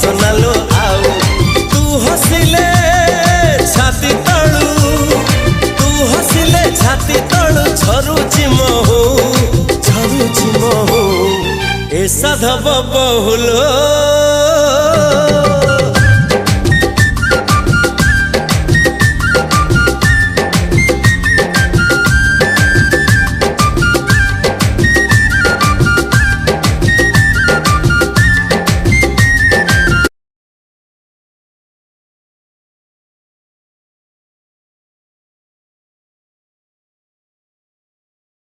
सोनालो आउ तू हसिले छाती तळू तू हसिले छाती तळू झरुची महू ए साधव बहुलो।